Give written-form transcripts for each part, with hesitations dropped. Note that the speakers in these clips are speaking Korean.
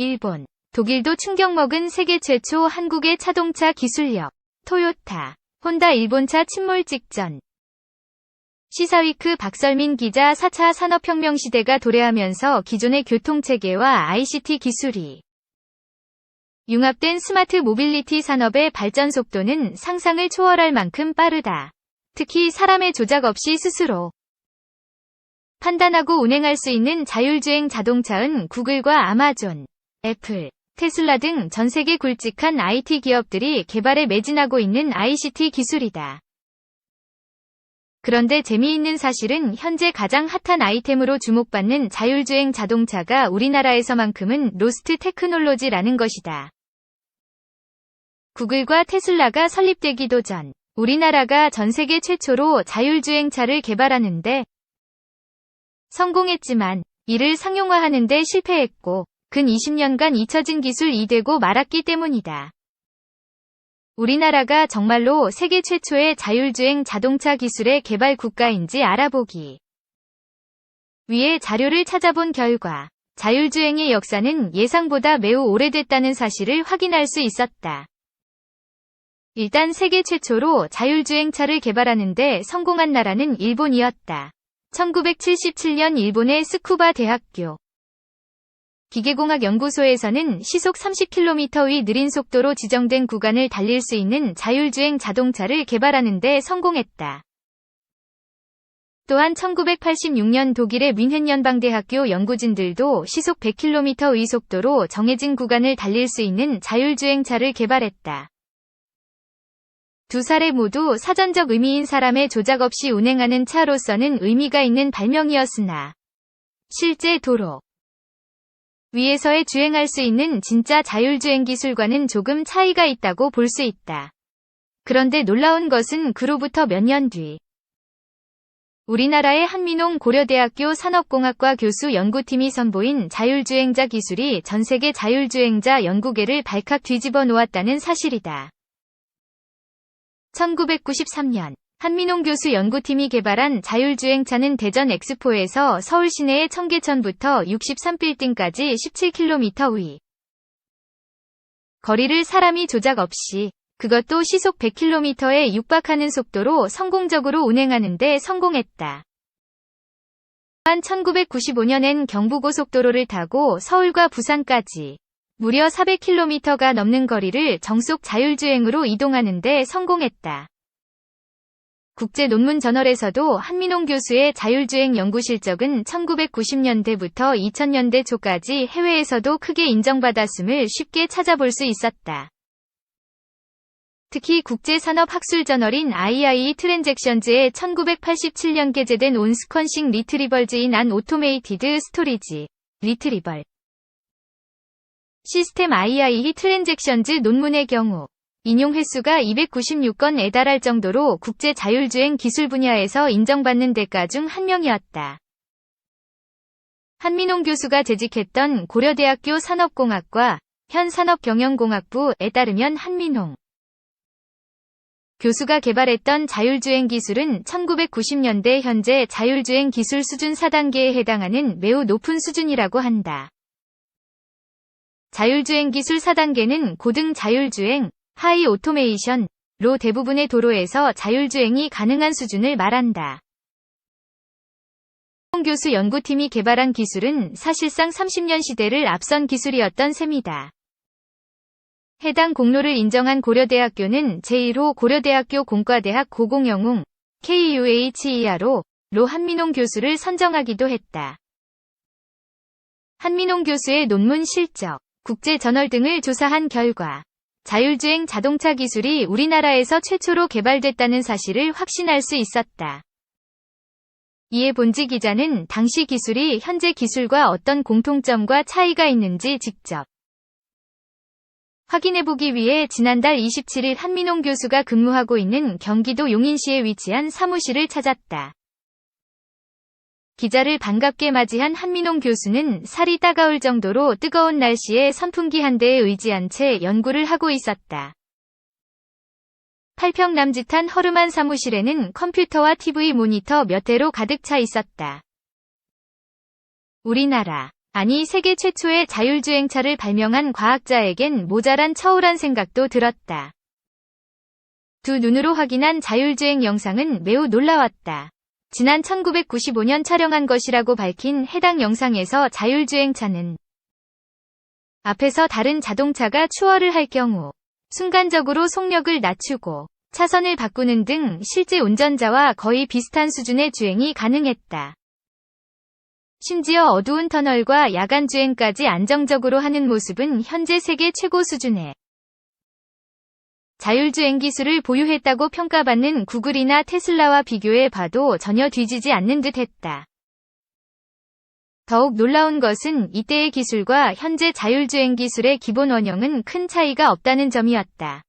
일본, 독일도 충격먹은 세계 최초 한국의 자동차 기술력. 토요타, 혼다 일본차 침몰 직전. 시사위크 박설민 기자 4차 산업혁명 시대가 도래하면서 기존의 교통체계와 ICT 기술이 융합된 스마트 모빌리티 산업의 발전 속도는 상상을 초월할 만큼 빠르다. 특히 사람의 조작 없이 스스로 판단하고 운행할 수 있는 자율주행 자동차는 구글과 아마존, 애플, 테슬라 등 전 세계 굵직한 IT 기업들이 개발에 매진하고 있는 ICT 기술이다. 그런데 재미있는 사실은 현재 가장 핫한 아이템으로 주목받는 자율주행 자동차가 우리나라에서만큼은 로스트 테크놀로지라는 것이다. 구글과 테슬라가 설립되기도 전, 우리나라가 전 세계 최초로 자율주행차를 개발하는데 성공했지만 이를 상용화하는 데 실패했고 근 20년간 잊혀진 기술이 되고 말았기 때문이다. 우리나라가 정말로 세계 최초의 자율주행 자동차 기술의 개발 국가인지 알아보기 위해 자료를 찾아본 결과 자율주행의 역사는 예상보다 매우 오래됐다는 사실을 확인할 수 있었다. 일단 세계 최초로 자율주행차를 개발하는데 성공한 나라는 일본이었다. 1977년 일본의 스쿠바 대학교 기계공학연구소에서는 시속 30km의 느린 속도로 지정된 구간을 달릴 수 있는 자율주행 자동차를 개발하는 데 성공했다. 또한 1986년 독일의 뮌헨 연방대학교 연구진들도 시속 100km의 속도로 정해진 구간을 달릴 수 있는 자율주행차를 개발했다. 두 사례 모두 사전적 의미인 사람의 조작 없이 운행하는 차로서는 의미가 있는 발명이었으나 실제 도로 위에서의 주행할 수 있는 진짜 자율주행 기술과는 조금 차이가 있다고 볼 수 있다. 그런데 놀라운 것은 그로부터 몇 년 뒤 우리나라의 한민홍 고려대학교 산업공학과 교수 연구팀이 선보인 자율주행자 기술이 전세계 자율주행자 연구계를 발칵 뒤집어 놓았다는 사실이다. 1993년 한민홍 교수 연구팀이 개발한 자율주행차는 대전 엑스포에서 서울 시내의 청계천부터 63빌딩까지 17km 위 거리를 사람이 조작 없이 그것도 시속 100km에 육박하는 속도로 성공적으로 운행하는 데 성공했다. 또한 1995년엔 경부고속도로를 타고 서울과 부산까지 무려 400km가 넘는 거리를 정속 자율주행으로 이동하는 데 성공했다. 국제 논문 저널에서도 한민홍 교수의 자율주행 연구 실적은 1990년대부터 2000년대 초까지 해외에서도 크게 인정받았음을 쉽게 찾아볼 수 있었다. 특히 국제산업학술 저널인 II 트랜잭션즈에 1987년 게재된 온스컨싱 리트리벌즈인 안 오토메이티드 스토리지 리트리벌 시스템 II 트랜잭션즈 논문의 경우 인용 횟수가 296건에 달할 정도로 국제 자율주행 기술 분야에서 인정받는 대가 중 한 명이었다. 한민홍 교수가 재직했던 고려대학교 산업공학과 현 산업경영공학부에 따르면 한민홍 교수가 개발했던 자율주행 기술은 1990년대 현재 자율주행 기술 수준 4단계에 해당하는 매우 높은 수준이라고 한다. 자율주행 기술 4단계는 고등 자율주행, 하이 오토메이션로 대부분의 도로에서 자율주행이 가능한 수준을 말한다. 한민홍 교수 연구팀이 개발한 기술은 사실상 30년 시대를 앞선 기술이었던 셈이다. 해당 공로를 인정한 고려대학교는 제1호 고려대학교 공과대학 고공영웅 KUHER로 한민홍 교수를 선정하기도 했다. 한민홍 교수의 논문 실적, 국제 저널 등을 조사한 결과 자율주행 자동차 기술이 우리나라에서 최초로 개발됐다는 사실을 확신할 수 있었다. 이에 본지 기자는 당시 기술이 현재 기술과 어떤 공통점과 차이가 있는지 직접 확인해보기 위해 지난달 27일 한민홍 교수가 근무하고 있는 경기도 용인시에 위치한 사무실을 찾았다. 기자를 반갑게 맞이한 한민홍 교수는 살이 따가울 정도로 뜨거운 날씨에 선풍기 한 대에 의지한 채 연구를 하고 있었다. 8평 남짓한 허름한 사무실에는 컴퓨터와 TV 모니터 몇 대로 가득 차 있었다. 우리나라 아니 세계 최초의 자율주행차를 발명한 과학자에겐 모자란 처우란 생각도 들었다. 두 눈으로 확인한 자율주행 영상은 매우 놀라웠다. 지난 1995년 촬영한 것이라고 밝힌 해당 영상에서 자율주행차는 앞에서 다른 자동차가 추월을 할 경우 순간적으로 속력을 낮추고 차선을 바꾸는 등 실제 운전자와 거의 비슷한 수준의 주행이 가능했다. 심지어 어두운 터널과 야간 주행까지 안정적으로 하는 모습은 현재 세계 최고 수준의 자율주행 기술을 보유했다고 평가받는 구글이나 테슬라와 비교해 봐도 전혀 뒤지지 않는 듯 했다. 더욱 놀라운 것은 이때의 기술과 현재 자율주행 기술의 기본 원형은 큰 차이가 없다는 점이었다.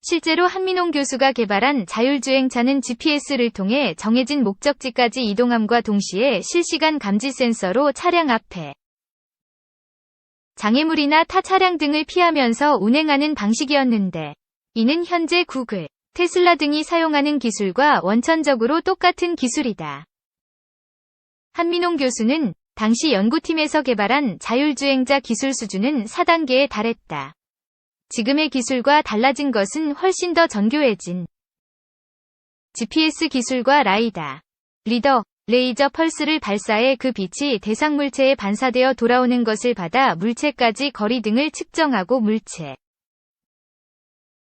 실제로 한민홍 교수가 개발한 자율주행차는 GPS를 통해 정해진 목적지까지 이동함과 동시에 실시간 감지 센서로 차량 앞에 장애물이나 타 차량 등을 피하면서 운행하는 방식이었는데, 이는 현재 구글, 테슬라 등이 사용하는 기술과 원천적으로 똑같은 기술이다. 한민홍 교수는 당시 연구팀에서 개발한 자율주행자 기술 수준은 4단계에 달했다. 지금의 기술과 달라진 것은 훨씬 더 정교해진 GPS 기술과 라이다, 리더, 레이저 펄스를 발사해 그 빛이 대상 물체에 반사되어 돌아오는 것을 받아 물체까지 거리 등을 측정하고 물체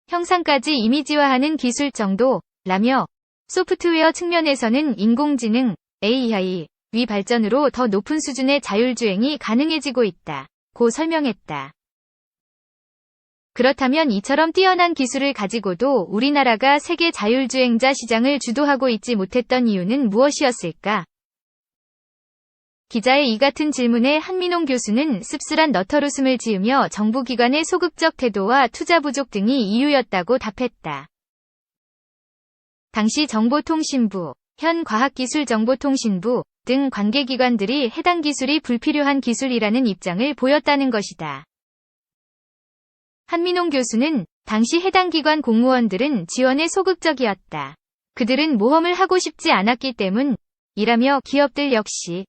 형상까지 이미지화하는 기술 정도라며, 소프트웨어 측면에서는 인공지능, AI, 위 발전으로 더 높은 수준의 자율주행이 가능해지고 있다고 설명했다. 그렇다면 이처럼 뛰어난 기술을 가지고도 우리나라가 세계 자율주행자 시장을 주도하고 있지 못했던 이유는 무엇이었을까? 기자의 이 같은 질문에 한민홍 교수는 씁쓸한 너털웃음을 지으며 정부기관의 소극적 태도와 투자 부족 등이 이유였다고 답했다. 당시 정보통신부, 현 과학기술정보통신부 등 관계기관들이 해당 기술이 불필요한 기술이라는 입장을 보였다는 것이다. 한민홍 교수는 당시 해당 기관 공무원들은 지원에 소극적이었다. 그들은 모험을 하고 싶지 않았기 때문이라며, 기업들 역시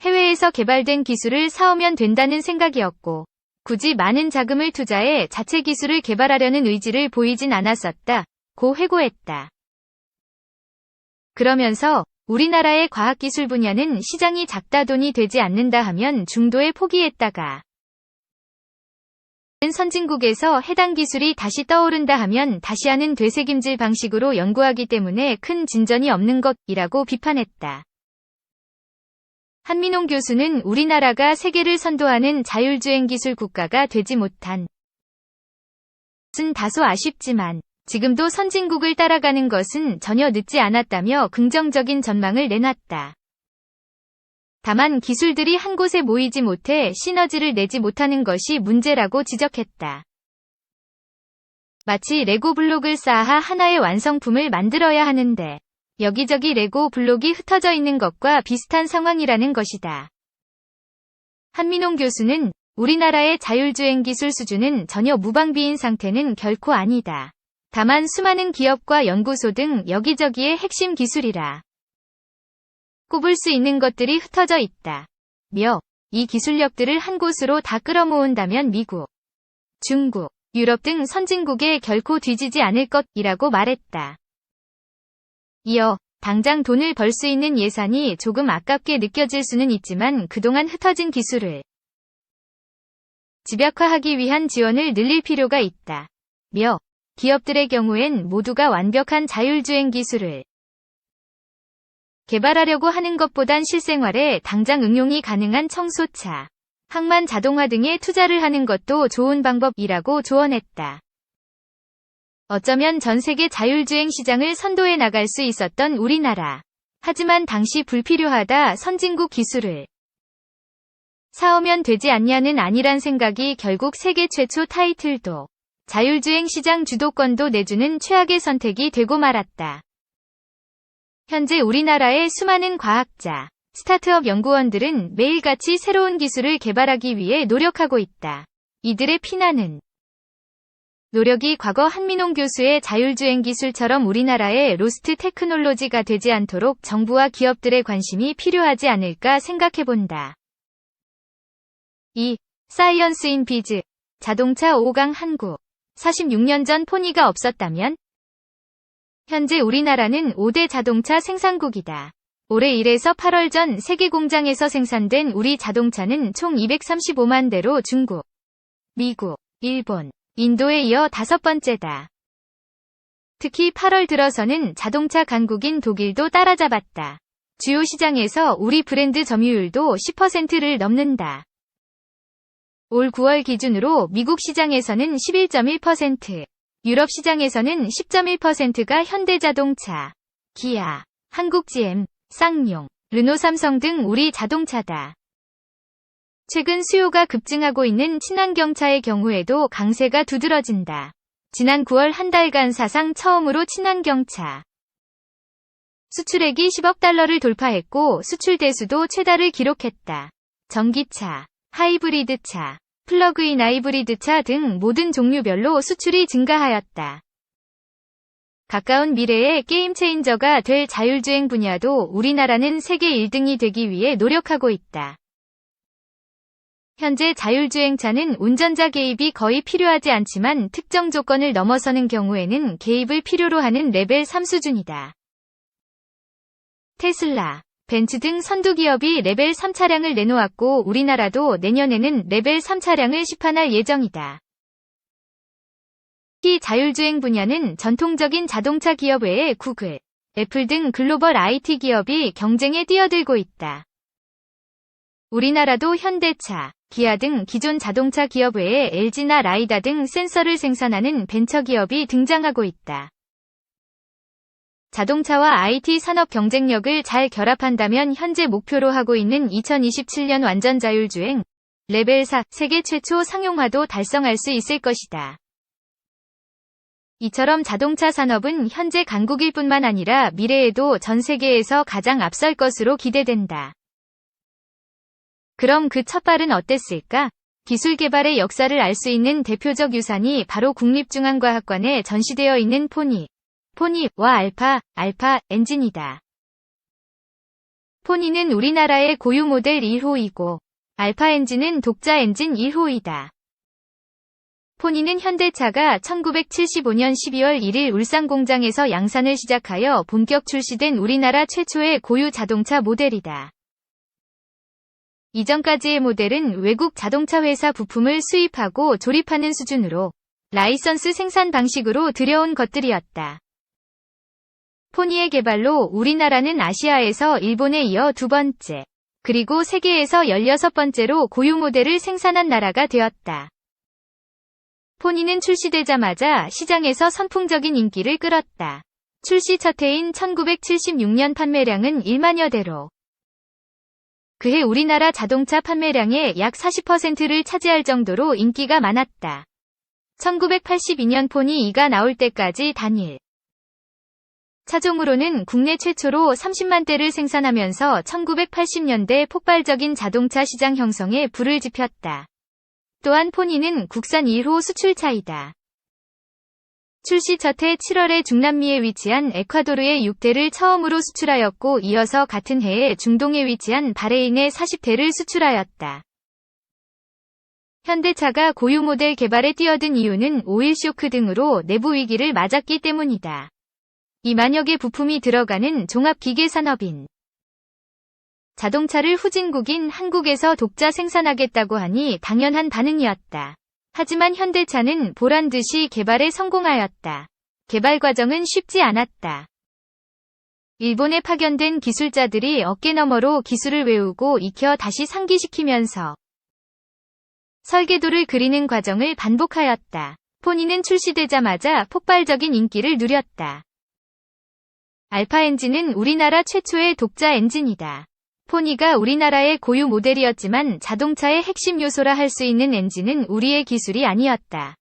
해외에서 개발된 기술을 사오면 된다는 생각이었고, 굳이 많은 자금을 투자해 자체 기술을 개발하려는 의지를 보이진 않았었다고 회고했다. 그러면서 우리나라의 과학기술 분야는 시장이 작다, 돈이 되지 않는다 하면 중도에 포기했다가 선진국에서 해당 기술이 다시 떠오른다 하면 다시 하는 되새김질 방식으로 연구하기 때문에 큰 진전이 없는 것이라고 비판했다. 한민홍 교수는 우리나라가 세계를 선도하는 자율주행 기술 국가가 되지 못한 것은 다소 아쉽지만 지금도 선진국을 따라가는 것은 전혀 늦지 않았다며 긍정적인 전망을 내놨다. 다만 기술들이 한 곳에 모이지 못해 시너지를 내지 못하는 것이 문제라고 지적했다. 마치 레고 블록을 쌓아 하나의 완성품을 만들어야 하는데 여기저기 레고 블록이 흩어져 있는 것과 비슷한 상황이라는 것이다. 한민홍 교수는 우리나라의 자율주행 기술 수준은 전혀 무방비인 상태는 결코 아니다. 다만 수많은 기업과 연구소 등 여기저기의 핵심 기술이라 꼽을 수 있는 것들이 흩어져 있다. 이 기술력들을 한 곳으로 다 끌어모은다면 미국, 중국, 유럽 등 선진국에 결코 뒤지지 않을 것이라고 말했다. 이어 당장 돈을 벌 수 있는 예산이 조금 아깝게 느껴질 수는 있지만 그동안 흩어진 기술을 집약화하기 위한 지원을 늘릴 필요가 있다. 기업들의 경우엔 모두가 완벽한 자율주행 기술을 개발하려고 하는 것보단 실생활에 당장 응용이 가능한 청소차, 항만 자동화 등에 투자를 하는 것도 좋은 방법이라고 조언했다. 어쩌면 전 세계 자율주행 시장을 선도해 나갈 수 있었던 우리나라. 하지만 당시 불필요하다 선진국 기술을 사오면 되지 않냐는 아니란 생각이 결국 세계 최초 타이틀도 자율주행 시장 주도권도 내주는 최악의 선택이 되고 말았다. 현재 우리나라의 수많은 과학자, 스타트업 연구원들은 매일같이 새로운 기술을 개발하기 위해 노력하고 있다. 이들의 피난은 노력이 과거 한민홍 교수의 자율주행 기술처럼 우리나라의 로스트 테크놀로지가 되지 않도록 정부와 기업들의 관심이 필요하지 않을까 생각해본다. 2. 사이언스 인 비즈. 자동차 5강 한국. 46년 전 포니가 없었다면? 현재 우리나라는 5대 자동차 생산국이다. 올해 1에서 8월 전 세계 공장에서 생산된 우리 자동차는 총 235만 대로 중국, 미국, 일본, 인도에 이어 5번째다. 특히 8월 들어서는 자동차 강국인 독일도 따라잡았다. 주요 시장에서 우리 브랜드 점유율도 10%를 넘는다. 올 9월 기준으로 미국 시장에서는 11.1%, 유럽 시장에서는 10.1%가 현대자동차, 기아, 한국 GM, 쌍용, 르노 삼성 등 우리 자동차다. 최근 수요가 급증하고 있는 친환경차의 경우에도 강세가 두드러진다. 지난 9월 한 달간 사상 처음으로 친환경차 수출액이 10억 달러를 돌파했고 수출 대수도 최다를 기록했다. 전기차, 하이브리드차, 플러그인 하이브리드차 등 모든 종류별로 수출이 증가하였다. 가까운 미래에 게임 체인저가 될 자율주행 분야도 우리나라는 세계 1등이 되기 위해 노력하고 있다. 현재 자율주행차는 운전자 개입이 거의 필요하지 않지만 특정 조건을 넘어서는 경우에는 개입을 필요로 하는 레벨 3 수준이다. 테슬라, 벤츠 등 선두 기업이 레벨 3 차량을 내놓았고 우리나라도 내년에는 레벨 3 차량을 시판할 예정이다. 특히 자율주행 분야는 전통적인 자동차 기업 외에 구글, 애플 등 글로벌 IT 기업이 경쟁에 뛰어들고 있다. 우리나라도 현대차, 기아 등 기존 자동차 기업 외에 LG나 라이다 등 센서를 생산하는 벤처기업이 등장하고 있다. 자동차와 IT 산업 경쟁력을 잘 결합한다면 현재 목표로 하고 있는 2027년 완전 자율주행, 레벨 4, 세계 최초 상용화도 달성할 수 있을 것이다. 이처럼 자동차 산업은 현재 강국일 뿐만 아니라 미래에도 전 세계에서 가장 앞설 것으로 기대된다. 그럼 그 첫발은 어땠을까? 기술 개발의 역사를 알 수 있는 대표적 유산이 바로 국립중앙과학관에 전시되어 있는 포니와 알파 엔진이다. 포니는 우리나라의 고유 모델 1호이고, 알파 엔진은 독자 엔진 1호이다. 포니는 현대차가 1975년 12월 1일 울산 공장에서 양산을 시작하여 본격 출시된 우리나라 최초의 고유 자동차 모델이다. 이전까지의 모델은 외국 자동차 회사 부품을 수입하고 조립하는 수준으로 라이선스 생산 방식으로 들여온 것들이었다. 포니의 개발로 우리나라는 아시아에서 일본에 이어 2번째, 그리고 세계에서 16번째로 고유 모델을 생산한 나라가 되었다. 포니는 출시되자마자 시장에서 선풍적인 인기를 끌었다. 출시 첫 해인 1976년 판매량은 1만여 대로. 그해 우리나라 자동차 판매량의 약 40%를 차지할 정도로 인기가 많았다. 1982년 포니 2가 나올 때까지 단일 차종으로는 국내 최초로 30만 대를 생산하면서 1980년대 폭발적인 자동차 시장 형성에 불을 지폈다. 또한 포니는 국산 1호 수출차이다. 출시 첫 해 7월에 중남미에 위치한 에콰도르에 6대를 처음으로 수출하였고 이어서 같은 해에 중동에 위치한 바레인에 40대를 수출하였다. 현대차가 고유 모델 개발에 뛰어든 이유는 오일 쇼크 등으로 내부 위기를 맞았기 때문이다. 2만여 개 부품이 들어가는 종합기계 산업인 자동차를 후진국인 한국에서 독자 생산하겠다고 하니 당연한 반응이었다. 하지만 현대차는 보란듯이 개발에 성공하였다. 개발 과정은 쉽지 않았다. 일본에 파견된 기술자들이 어깨너머로 기술을 외우고 익혀 다시 상기시키면서 설계도를 그리는 과정을 반복하였다. 포니는 출시되자마자 폭발적인 인기를 누렸다. 알파 엔진은 우리나라 최초의 독자 엔진이다. 포니가 우리나라의 고유 모델이었지만 자동차의 핵심 요소라 할 수 있는 엔진은 우리의 기술이 아니었다.